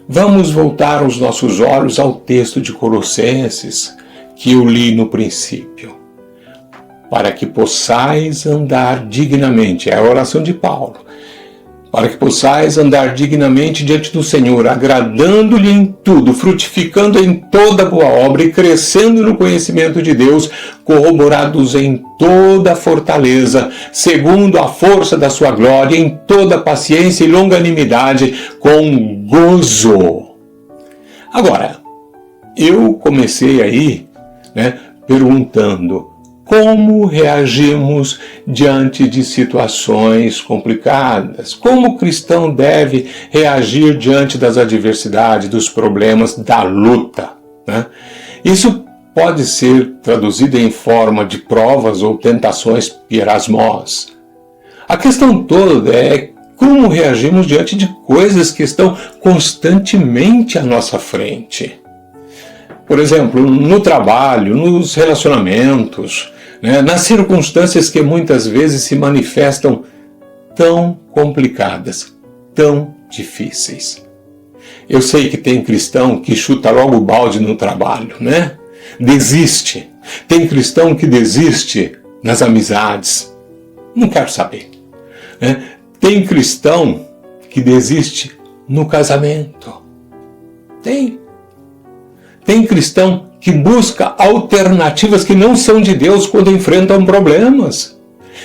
D: Vamos voltar os nossos olhos ao texto de Colossenses que eu li no princípio. Para que possais andar dignamente, é a oração de Paulo, para que possais andar dignamente diante do Senhor, agradando-lhe em tudo, frutificando em toda boa obra e crescendo no conhecimento de Deus, corroborados em toda fortaleza, segundo a força da sua glória, em toda paciência e longanimidade, com gozo. Agora, eu comecei aí, perguntando: como reagimos diante de situações complicadas? Como o cristão deve reagir diante das adversidades, dos problemas, da luta? Isso pode ser traduzido em forma de provas ou tentações pierasmós. A questão toda é como reagimos diante de coisas que estão constantemente à nossa frente. Por exemplo, no trabalho, nos relacionamentos, nas circunstâncias que muitas vezes se manifestam tão complicadas, tão difíceis. Eu sei que tem cristão que chuta logo o balde no trabalho, desiste. Tem cristão que desiste nas amizades. Não quero saber. Tem cristão que desiste no casamento. Tem cristão que busca alternativas que não são de Deus quando enfrentam problemas.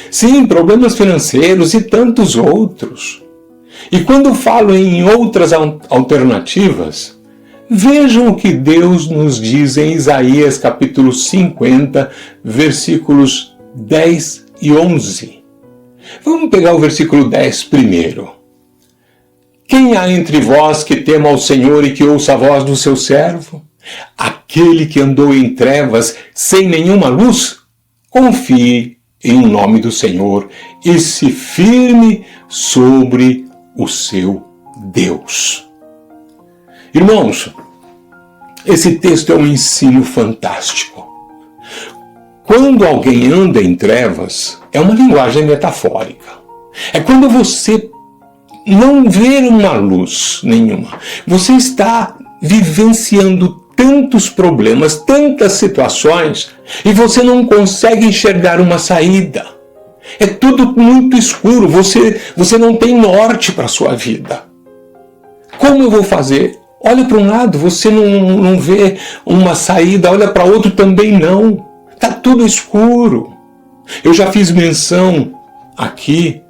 D: Sim, problemas financeiros e tantos outros. E quando falo em outras alternativas, vejam o que Deus nos diz em Isaías capítulo 50, versículos 10 e 11. Vamos pegar o versículo 10 primeiro. Quem há entre vós que tema ao Senhor e que ouça a voz do seu servo? Aquele que andou em trevas sem nenhuma luz? Confie em nome do Senhor e se firme sobre o seu Deus. Irmãos, esse texto é um ensino fantástico. Quando alguém anda em trevas, é uma linguagem metafórica. É quando você não vê uma luz nenhuma. Você está vivenciando tantos problemas, tantas situações, e você não consegue enxergar uma saída. É tudo muito escuro, você não tem norte para a sua vida. Como eu vou fazer? Olha para um lado, você não vê uma saída, olha para outro também não. Está tudo escuro. Eu já fiz menção aqui,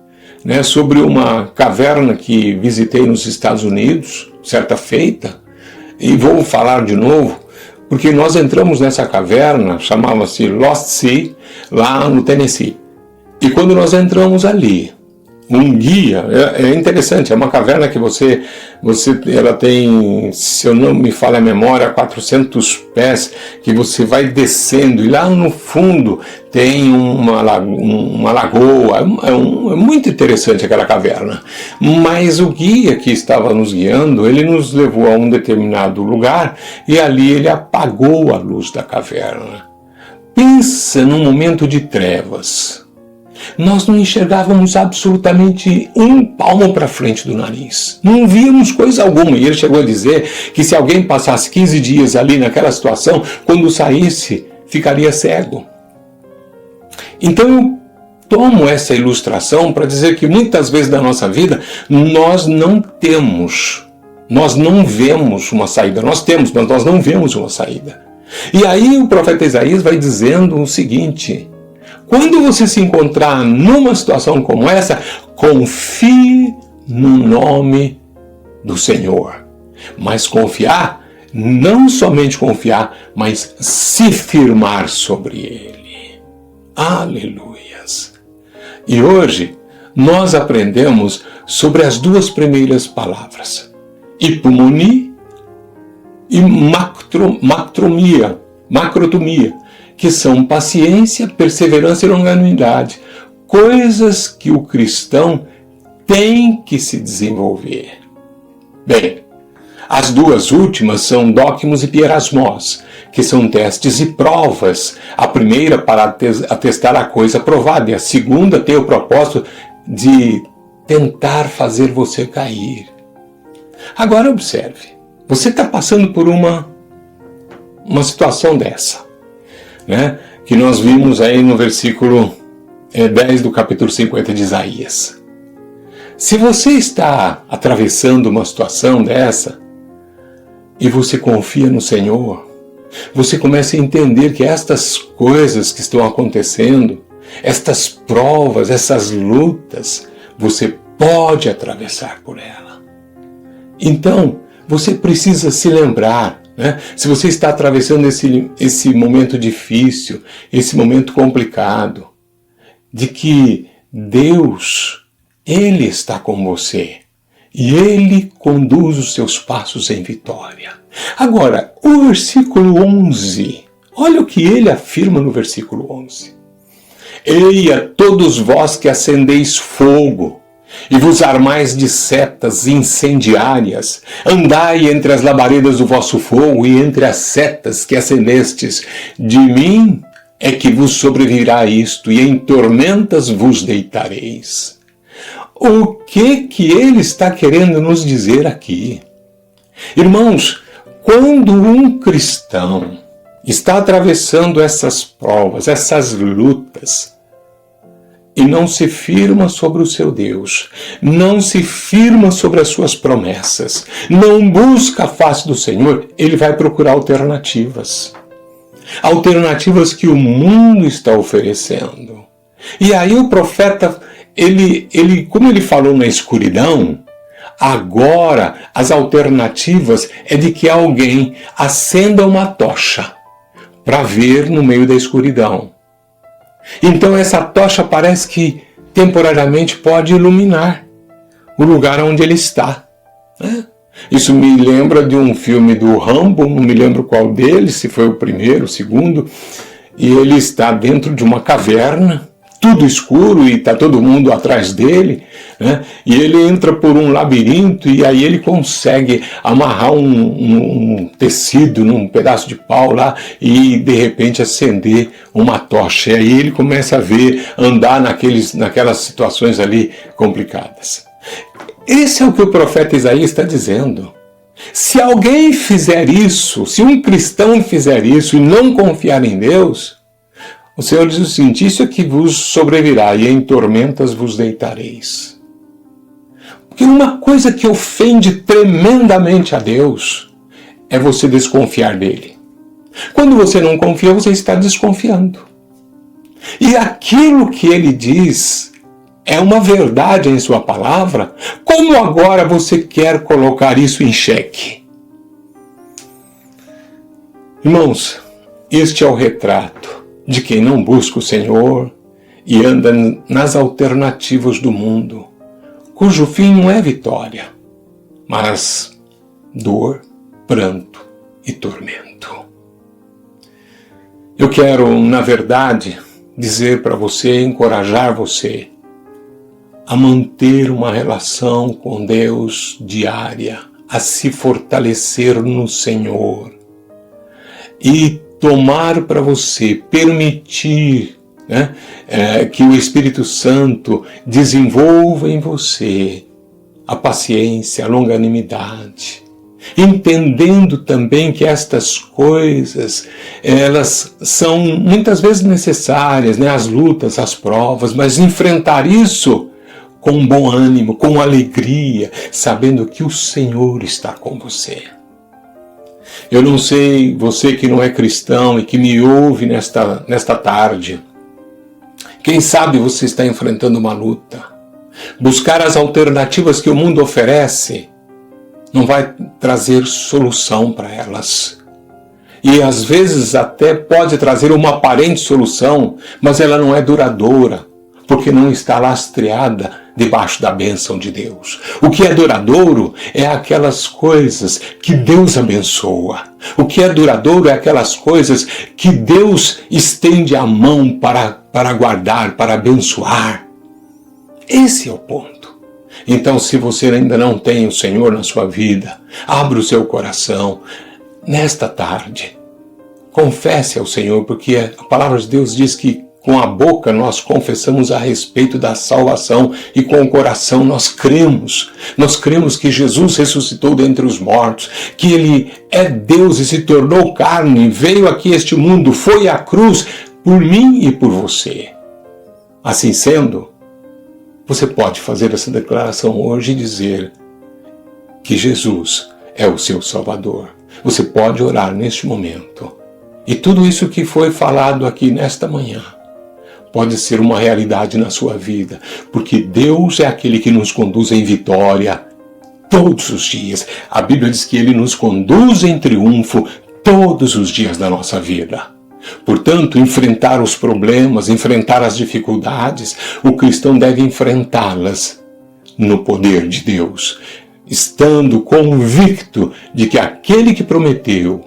D: né, sobre uma caverna que visitei nos Estados Unidos, certa feita, e vou falar de novo, porque nós entramos nessa caverna, chamava-se Lost Sea, lá no Tennessee. E quando nós entramos ali, um guia, é interessante, é uma caverna que ela tem, se eu não me falha a memória, 400 pés, que você vai descendo, e lá no fundo tem uma lagoa, é muito interessante aquela caverna. Mas o guia que estava nos guiando, ele nos levou a um determinado lugar, e ali ele apagou a luz da caverna. Pensa num momento de trevas. Nós não enxergávamos absolutamente um palmo para frente do nariz. Não víamos coisa alguma. E ele chegou a dizer que se alguém passasse 15 dias ali naquela situação, quando saísse, ficaria cego. Então eu tomo essa ilustração para dizer que muitas vezes da nossa vida nós não vemos uma saída. Nós temos, mas nós não vemos uma saída. E aí o profeta Isaías vai dizendo o seguinte: quando você se encontrar numa situação como essa, confie no nome do Senhor. Mas confiar, não somente confiar, mas se firmar sobre Ele. Aleluias! E hoje nós aprendemos sobre as duas primeiras palavras, hipomoni e macrotomia, que são paciência, perseverança e longanimidade, coisas que o cristão tem que se desenvolver. Bem, as duas últimas são dóquimos e pierasmos, que são testes e provas. A primeira para atestar a coisa provada, e a segunda tem o propósito de tentar fazer você cair. Agora observe, você está passando por uma situação dessa, né, que nós vimos aí no versículo 10 do capítulo 50 de Isaías. Se você está atravessando uma situação dessa e você confia no Senhor, você começa a entender que estas coisas que estão acontecendo, estas provas, essas lutas, você pode atravessar por ela. Então, você precisa se lembrar, né? Se você está atravessando esse momento difícil, esse momento complicado, de que Deus, Ele está com você e Ele conduz os seus passos em vitória. Agora, o versículo 11, olha o que ele afirma no versículo 11. Eia, todos vós que acendeis fogo, e vos armais de setas incendiárias, andai entre as labaredas do vosso fogo e entre as setas que acendestes. De mim é que vos sobrevirá isto, e em tormentas vos deitareis. O que ele está querendo nos dizer aqui? Irmãos, quando um cristão está atravessando essas provas, essas lutas, e não se firma sobre o seu Deus, não se firma sobre as suas promessas, não busca a face do Senhor, ele vai procurar alternativas. Alternativas que o mundo está oferecendo. E aí o profeta, como ele falou na escuridão, agora as alternativas é de que alguém acenda uma tocha para ver no meio da escuridão. Então essa tocha parece que temporariamente pode iluminar o lugar onde ele está. Isso me lembra de um filme do Rambo, não me lembro qual deles, se foi o primeiro, o segundo, e ele está dentro de uma caverna, tudo escuro, e está todo mundo atrás dele, né? E ele entra por um labirinto, e aí ele consegue amarrar um tecido num pedaço de pau lá, e de repente acender uma tocha, e aí ele começa a ver, andar naquelas situações ali complicadas. Esse é o que o profeta Isaías está dizendo. Se alguém fizer isso, se um cristão fizer isso e não confiar em Deus, o Senhor diz o seguinte: isso é que vos sobrevirá, e em tormentas vos deitareis. Porque uma coisa que ofende tremendamente a Deus é você desconfiar dele. Quando você não confia, você está desconfiando. E aquilo que ele diz é uma verdade em sua palavra. Como agora você quer colocar isso em xeque? Irmãos, este é o retrato de quem não busca o Senhor e anda nas alternativas do mundo, cujo fim não é vitória, mas dor, pranto e tormento. Eu quero, na verdade, dizer para você, encorajar você a manter uma relação com Deus diária, a se fortalecer no Senhor e tomar para você, permitir, né, que o Espírito Santo desenvolva em você a paciência, a longanimidade, entendendo também que estas coisas, elas são muitas vezes necessárias, né, as lutas, as provas, mas enfrentar isso com bom ânimo, com alegria, sabendo que o Senhor está com você. Eu não sei, você que não é cristão e que me ouve nesta tarde, quem sabe você está enfrentando uma luta. Buscar as alternativas que o mundo oferece não vai trazer solução para elas. E às vezes até pode trazer uma aparente solução, mas ela não é duradoura, porque não está lastreada debaixo da bênção de Deus. O que é duradouro é aquelas coisas que Deus abençoa. O que é duradouro é aquelas coisas que Deus estende a mão para guardar, para abençoar. Esse é o ponto. Então, se você ainda não tem o Senhor na sua vida, abra o seu coração nesta tarde. Confesse ao Senhor, porque a palavra de Deus diz que com a boca nós confessamos a respeito da salvação e com o coração nós cremos. Nós cremos que Jesus ressuscitou dentre os mortos, que Ele é Deus e se tornou carne, veio aqui a este mundo, foi à cruz por mim e por você. Assim sendo, você pode fazer essa declaração hoje e dizer que Jesus é o seu Salvador. Você pode orar neste momento. E tudo isso que foi falado aqui nesta manhã pode ser uma realidade na sua vida, porque Deus é aquele que nos conduz em vitória todos os dias. A Bíblia diz que Ele nos conduz em triunfo todos os dias da nossa vida. Portanto, enfrentar os problemas, enfrentar as dificuldades, o cristão deve enfrentá-las no poder de Deus, estando convicto de que aquele que prometeu,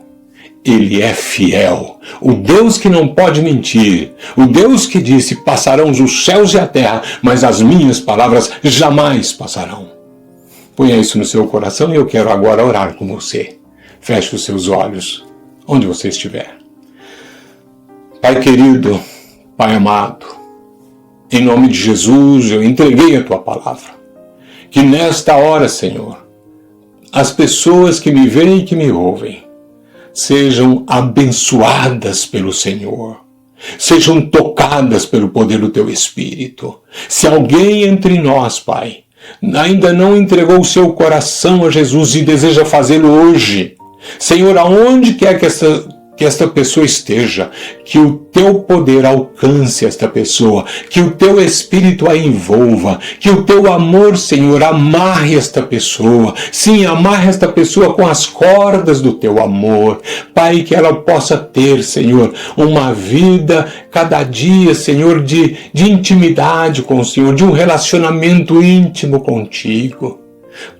D: Ele é fiel. O Deus que não pode mentir. O Deus que disse, passarão os céus e a terra, mas as minhas palavras jamais passarão. Ponha isso no seu coração e eu quero agora orar com você. Feche os seus olhos, onde você estiver. Pai querido, Pai amado, em nome de Jesus eu entreguei a Tua palavra. Que nesta hora, Senhor, as pessoas que me veem e que me ouvem, sejam abençoadas pelo Senhor, sejam tocadas pelo poder do Teu Espírito. Se alguém entre nós, Pai, ainda não entregou o seu coração a Jesus e deseja fazê-lo hoje, Senhor, aonde quer que essa que esta pessoa esteja, que o teu poder alcance esta pessoa, que o teu Espírito a envolva, que o teu amor, Senhor, amarre esta pessoa. Sim, amarre esta pessoa com as cordas do teu amor. Pai, que ela possa ter, Senhor, uma vida cada dia, Senhor, de intimidade com o Senhor, de um relacionamento íntimo contigo.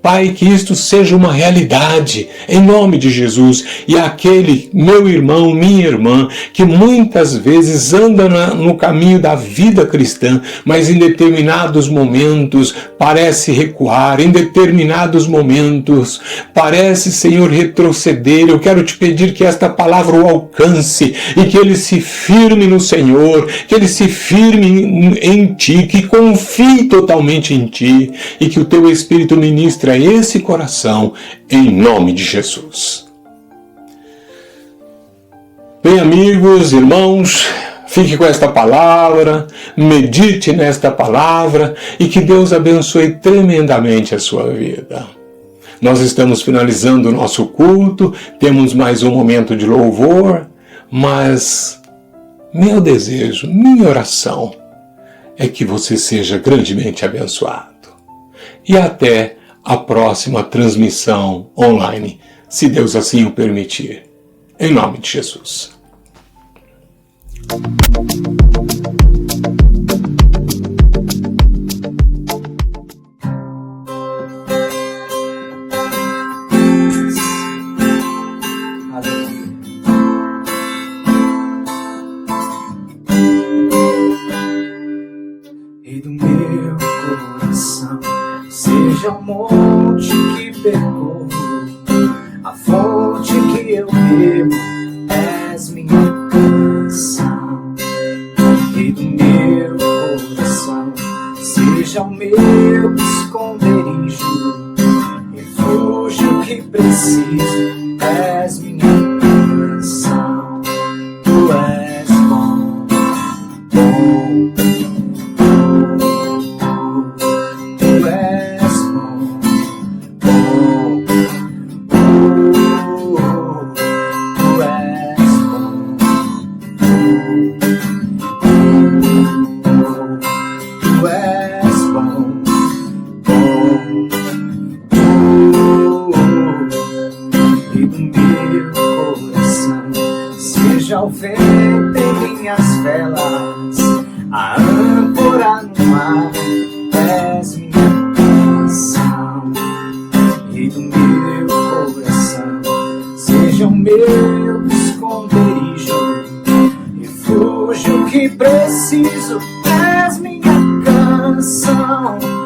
D: Pai, que isto seja uma realidade, em nome de Jesus. E aquele meu irmão, minha irmã, que muitas vezes anda no caminho da vida cristã, mas em determinados momentos parece recuar, em determinados momentos parece, Senhor, retroceder. Eu quero te pedir que esta palavra o alcance e que ele se firme no Senhor, que ele se firme em Ti, que confie totalmente em Ti e que o Teu Espírito ministre a esse coração, em nome de Jesus. Bem, amigos, irmãos, fique com esta palavra, medite nesta palavra e que Deus abençoe tremendamente a sua vida. Nós estamos finalizando o nosso culto, temos mais um momento de louvor, mas meu desejo, minha oração é que você seja grandemente abençoado. E até a próxima transmissão online, se Deus assim o permitir. Em nome de Jesus.
C: E do meu coração seja o monte que percorro, a fonte que eu bebo, és minha canção. E do meu coração seja o meu esconderijo, refúgio que preciso, és minha canção. Tu és bom, bom. Seja o vento em minhas velas, a âncora no mar, és minha canção. E do meu coração seja o meu esconderijo, refúgio que preciso, és minha canção.